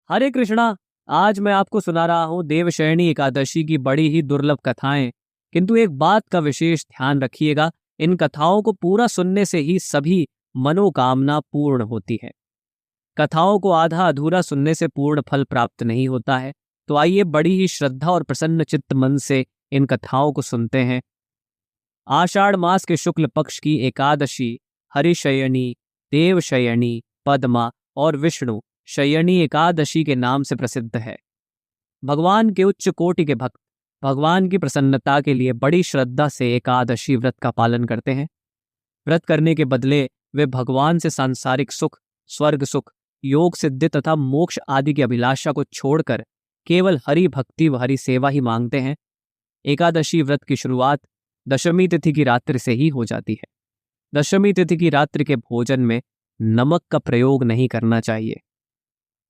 हरे कृष्णा। आज मैं आपको सुना रहा हूँ देवशयनी एकादशी की बड़ी ही दुर्लभ कथाएं। किंतु एक बात का विशेष ध्यान रखिएगा, इन कथाओं को पूरा सुनने से ही सभी मनोकामना पूर्ण होती है। कथाओं को आधा अधूरा सुनने से पूर्ण फल प्राप्त नहीं होता है। तो आइए बड़ी ही श्रद्धा और प्रसन्न चित्त मन से इन कथाओं को सुनते हैं। आषाढ़ मास के शुक्ल पक्ष की एकादशी हरिशयनी, देवशयनी, पद्मा और विष्णु शयनी एकादशी के नाम से प्रसिद्ध है। भगवान के उच्च कोटि के भक्त भगवान की प्रसन्नता के लिए बड़ी श्रद्धा से एकादशी व्रत का पालन करते हैं। व्रत करने के बदले वे भगवान से सांसारिक सुख, स्वर्ग सुख, योग सिद्धि तथा मोक्ष आदि की अभिलाषा को छोड़कर केवल हरि भक्ति व हरि सेवा ही मांगते हैं। एकादशी व्रत की शुरुआत दशमी तिथि की रात्रि से ही हो जाती है। दशमी तिथि की रात्रि के भोजन में नमक का प्रयोग नहीं करना चाहिए।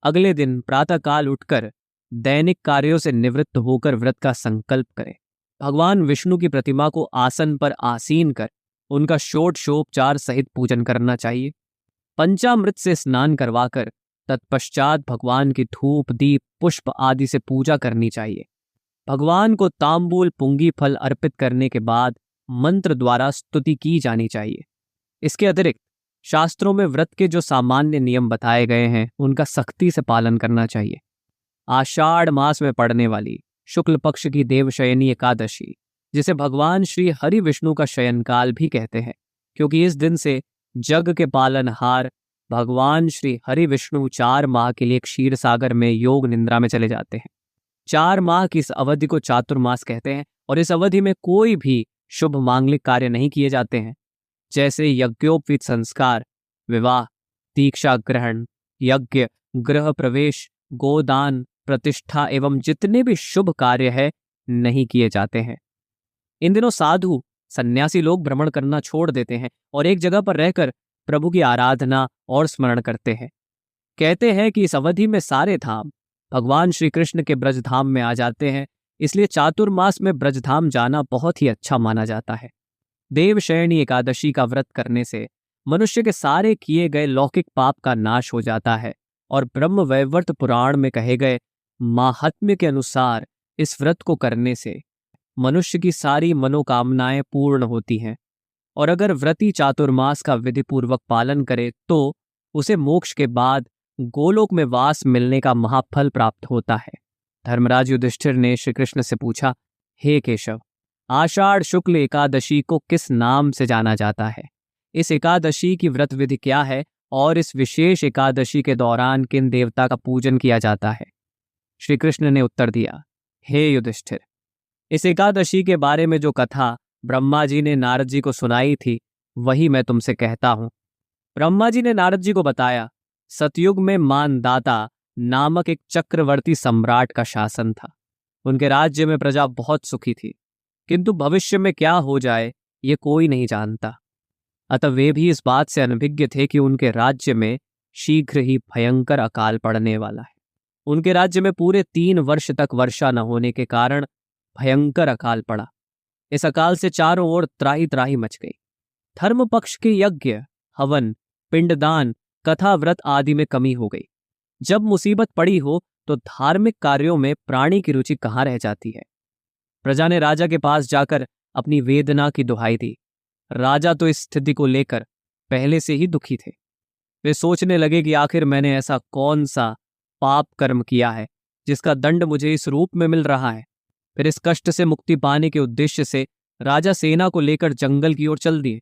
अगले दिन प्रातःकाल उठकर दैनिक कार्यों से निवृत्त होकर व्रत का संकल्प करें। भगवान विष्णु की प्रतिमा को आसन पर आसीन कर उनका षोडशोपचार सहित पूजन करना चाहिए। पंचामृत से स्नान करवाकर तत्पश्चात भगवान की धूप, दीप, पुष्प आदि से पूजा करनी चाहिए। भगवान को तांबूल, पुंगी फल अर्पित करने के बाद मंत्र द्वारा स्तुति की जानी चाहिए। इसके अतिरिक्त शास्त्रों में व्रत के जो सामान्य नियम बताए गए हैं उनका सख्ती से पालन करना चाहिए। आषाढ़ मास में पड़ने वाली शुक्ल पक्ष की देवशयनी एकादशी, जिसे भगवान श्री हरि विष्णु का शयनकाल भी कहते हैं, क्योंकि इस दिन से जग के पालनहार भगवान श्री हरि विष्णु 4 माह के लिए क्षीर सागर में योग निद्रा में चले जाते हैं। 4 माह की इस अवधि को चातुर्मास कहते हैं और इस अवधि में कोई भी शुभ मांगलिक कार्य नहीं किए जाते हैं, जैसे यज्ञोपवीत संस्कार, विवाह, दीक्षा ग्रहण, यज्ञ, गृह प्रवेश, गोदान, प्रतिष्ठा एवं जितने भी शुभ कार्य है नहीं किए जाते हैं। इन दिनों साधु सन्यासी लोग भ्रमण करना छोड़ देते हैं और एक जगह पर रहकर प्रभु की आराधना और स्मरण करते हैं। कहते हैं कि इस अवधि में सारे धाम भगवान श्री कृष्ण के ब्रजधाम में आ जाते हैं, इसलिए चातुर्मास में ब्रजधाम जाना बहुत ही अच्छा माना जाता है। देवशयनी एकादशी का व्रत करने से मनुष्य के सारे किए गए लौकिक पाप का नाश हो जाता है और ब्रह्म वैवर्त पुराण में कहे गए माहात्म्य के अनुसार इस व्रत को करने से मनुष्य की सारी मनोकामनाएं पूर्ण होती हैं। और अगर व्रती चातुर्मास का विधिपूर्वक पालन करे तो उसे मोक्ष के बाद गोलोक में वास मिलने का महाफल प्राप्त होता है। धर्मराज युधिष्ठिर ने श्री कृष्ण से पूछा, हे केशव, आषाढ़ शुक्ल एकादशी को किस नाम से जाना जाता है? इस एकादशी की व्रत विधि क्या है और इस विशेष एकादशी के दौरान किन देवता का पूजन किया जाता है? श्री कृष्ण ने उत्तर दिया, हे युधिष्ठिर, इस एकादशी के बारे में जो कथा ब्रह्मा जी ने नारद जी को सुनाई थी वही मैं तुमसे कहता हूं। ब्रह्मा जी ने नारद जी को बताया, सतयुग में मानदाता नामक एक चक्रवर्ती सम्राट का शासन था। उनके राज्य में प्रजा बहुत सुखी थी, किंतु भविष्य में क्या हो जाए ये कोई नहीं जानता। अतः वे भी इस बात से अनभिज्ञ थे कि उनके राज्य में शीघ्र ही भयंकर अकाल पड़ने वाला है। उनके राज्य में पूरे 3 वर्ष तक वर्षा न होने के कारण भयंकर अकाल पड़ा। इस अकाल से चारों ओर त्राही त्राही मच गई। धर्म पक्ष के यज्ञ, हवन, पिंडदान, कथा, व्रत आदि में कमी हो गई। जब मुसीबत पड़ी हो तो धार्मिक कार्यों में प्राणी की रुचि कहाँ रह जाती है। प्रजा ने राजा के पास जाकर अपनी वेदना की दुहाई दी। राजा तो इस स्थिति को लेकर पहले से ही दुखी थे। वे सोचने लगे कि आखिर मैंने ऐसा कौन सा पाप कर्म किया है जिसका दंड मुझे इस रूप में मिल रहा है। फिर इस कष्ट से मुक्ति पाने के उद्देश्य से राजा सेना को लेकर जंगल की ओर चल दिए।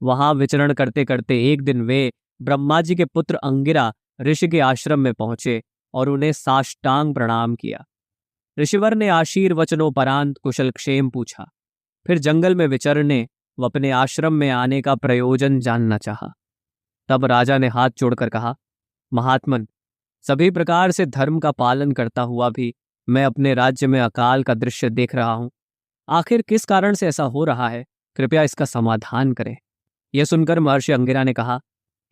वहां विचरण करते करते एक दिन वे ब्रह्मा जी के पुत्र अंगिरा ऋषि के आश्रम में पहुंचे और उन्हें साष्टांग प्रणाम किया। ऋषिवर ने आशीर्वचनोपरांत कुशल क्षेम पूछा। फिर जंगल में विचरने व अपने आश्रम में आने का प्रयोजन जानना चाहा। तब राजा ने हाथ जोड़कर कहा, महात्मन, सभी प्रकार से धर्म का पालन करता हुआ भी मैं अपने राज्य में अकाल का दृश्य देख रहा हूं। आखिर किस कारण से ऐसा हो रहा है? कृपया इसका समाधान करें। यह सुनकर महर्षि अंगिरा ने कहा,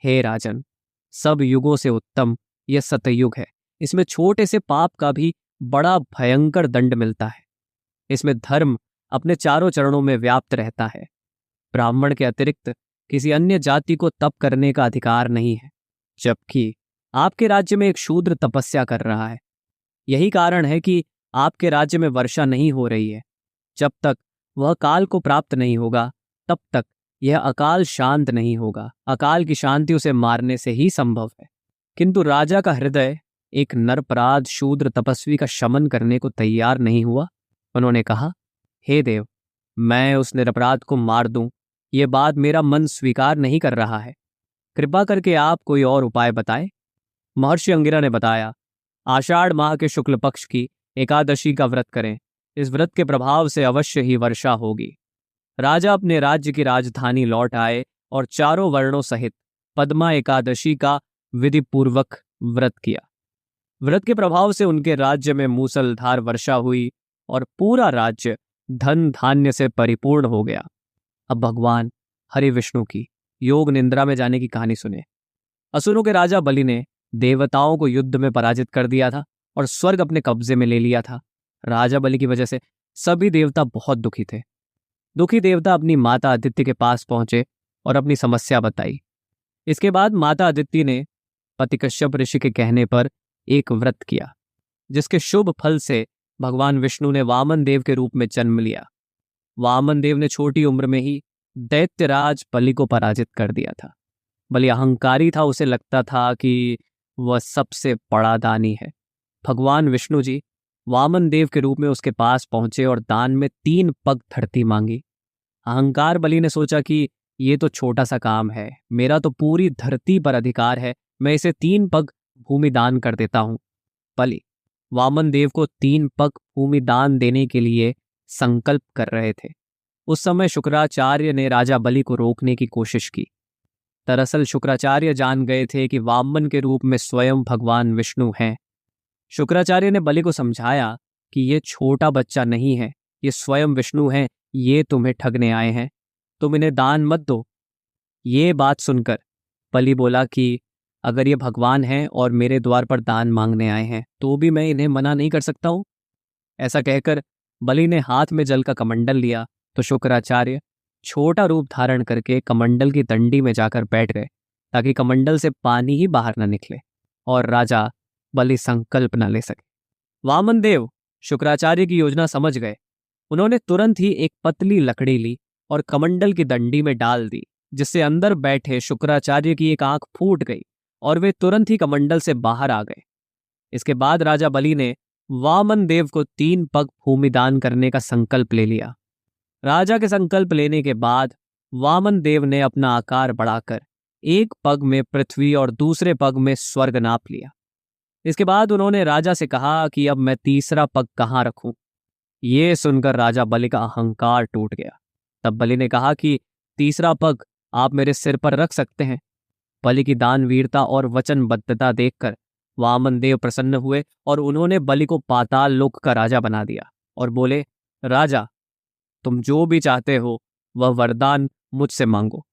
हे राजन, सब युगों से उत्तम यह सतयुग है। इसमें छोटे से पाप का भी बड़ा भयंकर दंड मिलता है। इसमें धर्म अपने चारों चरणों में व्याप्त रहता है। ब्राह्मण के अतिरिक्त किसी अन्य जाति को तप करने का अधिकार नहीं है, जबकि आपके राज्य में एक शूद्र तपस्या कर रहा है। यही कारण है कि आपके राज्य में वर्षा नहीं हो रही है। जब तक वह काल को प्राप्त नहीं होगा, तब तक यह अकाल शांत नहीं होगा। अकाल की शांति उसे मारने से ही संभव है। किंतु राजा का हृदय एक नरपराध शूद्र तपस्वी का शमन करने को तैयार नहीं हुआ। उन्होंने कहा, हे देव, मैं उस निरपराध को मार दूं, ये बात मेरा मन स्वीकार नहीं कर रहा है। कृपा करके आप कोई और उपाय बताएं। महर्षि अंगिरा ने बताया, आषाढ़ माह के शुक्ल पक्ष की एकादशी का व्रत करें। इस व्रत के प्रभाव से अवश्य ही वर्षा होगी। राजा अपने राज्य की राजधानी लौट आए और चारों वर्णों सहित पद्मा एकादशी का विधिपूर्वक व्रत किया। व्रत के प्रभाव से उनके राज्य में मूसलधार वर्षा हुई और पूरा राज्य धन धान्य से परिपूर्ण हो गया। अब भगवान हरि विष्णु की योग निद्रा में जाने की कहानी सुने। असुरों के राजा बलि ने देवताओं को युद्ध में पराजित कर दिया था और स्वर्ग अपने कब्जे में ले लिया था। राजा बलि की वजह से सभी देवता बहुत दुखी थे। दुखी देवता अपनी माता अदिति के पास पहुंचे और अपनी समस्या बताई। इसके बाद माता अदिति ने पति कश्यप ऋषि के कहने पर एक व्रत किया, जिसके शुभ फल से भगवान विष्णु ने वामन देव के रूप में जन्म लिया। वामन देव ने छोटी उम्र में ही दैत्यराज बलि को पराजित कर दिया था। बलि अहंकारी था, उसे लगता था कि वह सबसे बड़ा दानी है। भगवान विष्णु जी वामन देव के रूप में उसके पास पहुंचे और दान में 3 पग धरती मांगी। अहंकार बलि ने सोचा कि ये तो छोटा सा काम है, मेरा तो पूरी धरती पर अधिकार है, मैं इसे 3 पग भूमि दान कर देता हूं। बलि वामन देव को 3 पग भूमि दान देने के लिए संकल्प कर रहे थे। उस समय शुक्राचार्य ने राजा बलि को रोकने की कोशिश की। दरअसल शुक्राचार्य जान गए थे कि वामन के रूप में स्वयं भगवान विष्णु हैं। शुक्राचार्य ने बलि को समझाया कि ये छोटा बच्चा नहीं है, ये स्वयं विष्णु हैं, ये तुम्हें ठगने आए हैं, तुम इन्हें दान मत दो। ये बात सुनकर बलि बोला कि अगर ये भगवान हैं और मेरे द्वार पर दान मांगने आए हैं तो भी मैं इन्हें मना नहीं कर सकता हूं। ऐसा कहकर बलि ने हाथ में जल का कमंडल लिया तो शुक्राचार्य छोटा रूप धारण करके कमंडल की दंडी में जाकर बैठ गए, ताकि कमंडल से पानी ही बाहर न निकले और राजा बलि संकल्प न ले सके। वामन देव शुक्राचार्य की योजना समझ गए। उन्होंने तुरंत ही एक पतली लकड़ी ली और कमंडल की दंडी में डाल दी, जिससे अंदर बैठे शुक्राचार्य की एक आंख फूट गई और वे तुरंत ही कमंडल से बाहर आ गए। इसके बाद राजा बलि ने वामन देव को 3 पग भूमि दान करने का संकल्प ले लिया। राजा के संकल्प लेने के बाद वामन देव ने अपना आकार बढ़ाकर एक पग में पृथ्वी और दूसरे पग में स्वर्ग नाप लिया। इसके बाद उन्होंने राजा से कहा कि अब मैं तीसरा पग कहाँ रखूं। ये सुनकर राजा बलि का अहंकार टूट गया। तब बलि ने कहा कि तीसरा पग आप मेरे सिर पर रख सकते हैं। बलि की दानवीरता और वचनबद्धता देखकर वामन देव प्रसन्न हुए और उन्होंने बलि को पाताल लोक का राजा बना दिया और बोले, राजा, तुम जो भी चाहते हो वह वरदान मुझसे मांगो।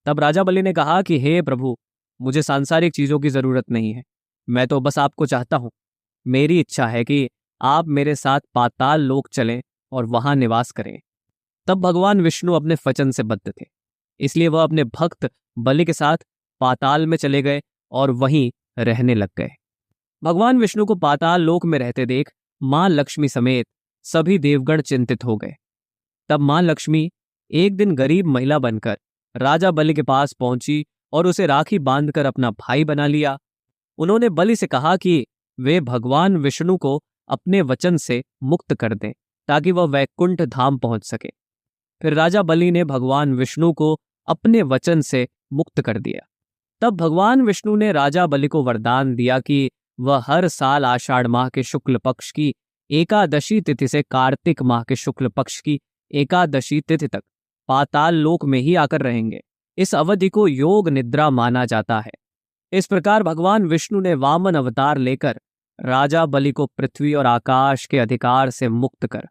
तब राजा बलि ने कहा कि हे प्रभु, मुझे सांसारिक चीजों की जरूरत नहीं है, मैं तो बस आपको चाहता हूं। मेरी इच्छा है कि आप मेरे साथ पाताल लोक चलें और वहां निवास करें। तब भगवान विष्णु अपने वचन से बद्ध थे, इसलिए वह अपने भक्त बलि के साथ पाताल में चले गए और वहीं रहने लग गए। भगवान विष्णु को पाताल लोक में रहते देख मां लक्ष्मी समेत सभी देवगण चिंतित हो गए। तब मां लक्ष्मी एक दिन गरीब महिला बनकर राजा बलि के पास पहुंची और उसे राखी बांधकर अपना भाई बना लिया। उन्होंने बलि से कहा कि वे भगवान विष्णु को अपने वचन से मुक्त कर दें, ताकि वह वैकुंठ धाम पहुंच सके। फिर राजा बलि ने भगवान विष्णु को अपने वचन से मुक्त कर दिया। तब भगवान विष्णु ने राजा बलि को वरदान दिया कि वह हर साल आषाढ़ माह के शुक्ल पक्ष की एकादशी तिथि से कार्तिक माह के शुक्ल पक्ष की एकादशी तिथि तक पाताल लोक में ही आकर रहेंगे। इस अवधि को योग निद्रा माना जाता है। इस प्रकार भगवान विष्णु ने वामन अवतार लेकर राजा बलि को पृथ्वी और आकाश के अधिकार से मुक्त कर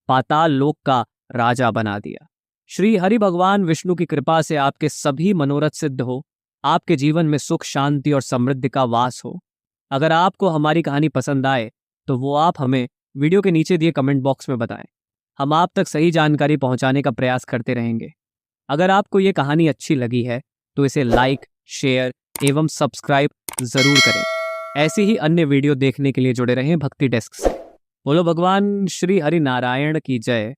पाताल लोक का राजा बना दिया। श्री हरि भगवान विष्णु की कृपा से आपके सभी मनोरथ सिद्ध हो, आपके जीवन में सुख शांति और समृद्धि का वास हो। अगर आपको हमारी कहानी पसंद आए तो वो आप हमें वीडियो के नीचे दिए कमेंट बॉक्स में बताएं। हम आप तक सही जानकारी पहुंचाने का प्रयास करते रहेंगे। अगर आपको ये कहानी अच्छी लगी है तो इसे लाइक, शेयर एवं सब्सक्राइब जरूर करें। ऐसी ही अन्य वीडियो देखने के लिए जुड़े रहें भक्ति डेस्क से। बोलो भगवान श्री हरि नारायण की जय।